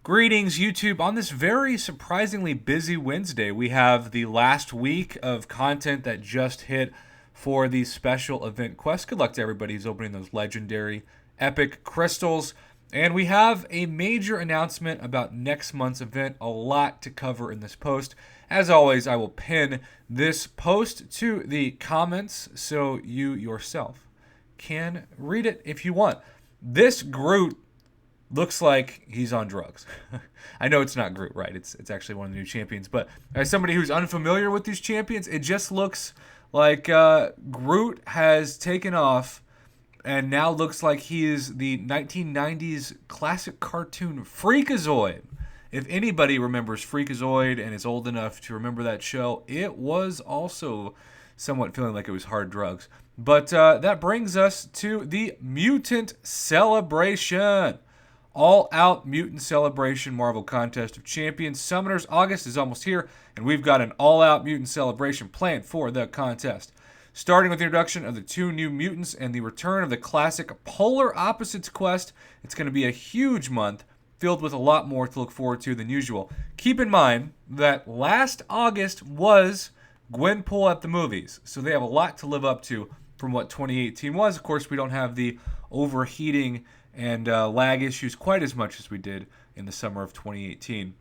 Greetings, YouTube. On this very surprisingly busy Wednesday, we have the last week of content that just hit for the special event quest. Good luck to everybody who's opening those legendary epic crystals. And we have a major announcement about next month's event. A lot to cover in this post. As always, I will pin this post to the comments so you yourself can read it if you want. This Groot looks like he's on drugs. I know it's not Groot, right? It's actually one of the new champions. But as somebody who's unfamiliar with these champions, it just looks like Groot has taken off and now looks like he is the 1990s classic cartoon Freakazoid. If anybody remembers Freakazoid and is old enough to remember that show, it was also somewhat feeling like it was hard drugs. But that brings us to the Mutant Celebration. All-out Mutant Celebration Marvel Contest of Champions. Summoners August is almost here, and we've got an all-out Mutant Celebration planned for the contest. Starting with the introduction of the two new mutants and the return of the classic Polar Opposites quest, it's going to be a huge month filled with a lot more to look forward to than usual. Keep in mind that last August was Gwenpool at the movies, so they have a lot to live up to from what 2018 was. Of course, we don't have the overheating and lag issues quite as much as we did in the summer of 2018.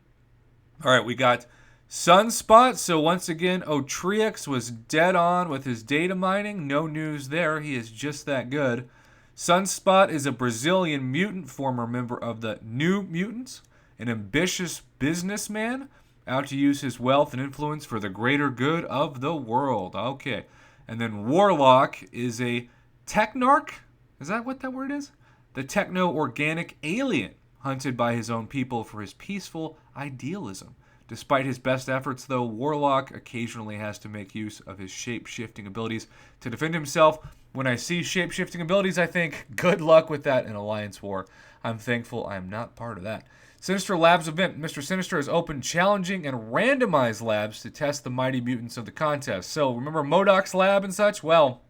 All right, we got Sunspot. So once again, Otrix was dead on with his data mining. No news there. He is just that good. Sunspot is a Brazilian mutant, former member of the New Mutants, an ambitious businessman out to use his wealth and influence for the greater good of the world. Okay. And then Warlock is a technarch. Is that what that word is? The techno-organic alien hunted by his own people for his peaceful idealism. Despite his best efforts, though, Warlock occasionally has to make use of his shape-shifting abilities to defend himself. When I see shape-shifting abilities, I think, good luck with that in Alliance War. I'm thankful I am not part of that. Sinister Labs event. Mr. Sinister has opened challenging and randomized labs to test the mighty mutants of the contest. So, remember MODOK's lab and such? Well,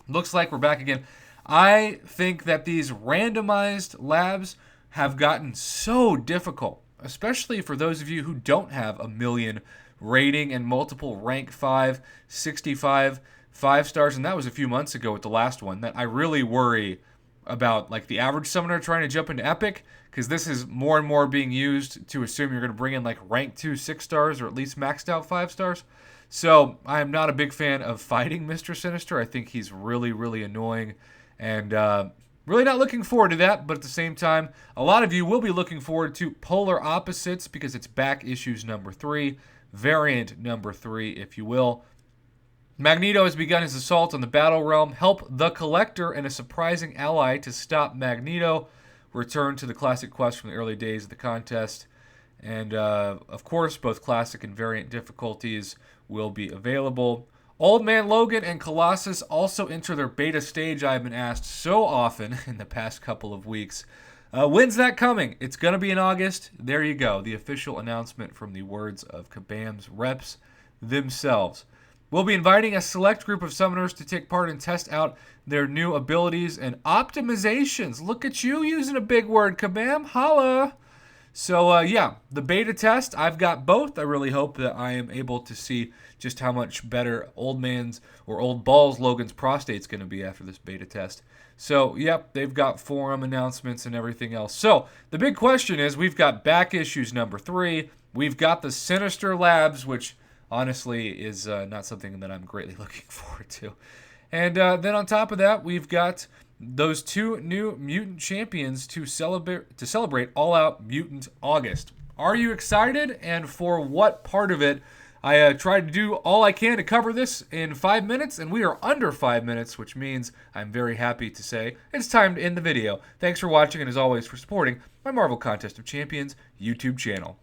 looks like we're back again. I think that these randomized labs have gotten so difficult, especially for those of you who don't have a million rating and multiple rank 5, 65, 5 stars, and that was a few months ago with the last one, that I really worry about like the average summoner trying to jump into Epic, because this is more and more being used to assume you're going to bring in like rank 2 6 stars or at least maxed out 5 stars. So I am not a big fan of fighting Mr. Sinister. I think he's really, really annoying. And really not looking forward to that, but at the same time, a lot of you will be looking forward to Polar Opposites because it's back issues number 3, variant number 3, if you will. Magneto has begun his assault on the Battle Realm. Help the Collector and a surprising ally to stop Magneto. Return to the classic quest from the early days of the contest. And, of course, both classic and variant difficulties will be available. Old Man Logan and Colossus also enter their beta stage. I have been asked so often in the past couple of weeks. When's that coming? It's going to be in August. There you go. The official announcement from the words of Kabam's reps themselves. We'll be inviting a select group of summoners to take part and test out their new abilities and optimizations. Look at you using a big word, Kabam. Holla! So, yeah, the beta test, I've got both. I really hope that I am able to see just how much better Old Man's or Old Balls Logan's prostate's going to be after this beta test. So, yep, they've got forum announcements and everything else. So, the big question is, we've got back issues number 3. We've got the Sinister Labs, which honestly is not something that I'm greatly looking forward to. And then on top of that, we've got those two new mutant champions to celebrate All Out Mutant August. Are you excited? And for what part of it? I tried to do all I can to cover this in 5 minutes, and we are under 5 minutes, which means I'm very happy to say it's time to end the video. Thanks for watching, and as always, for supporting my Marvel Contest of Champions YouTube channel.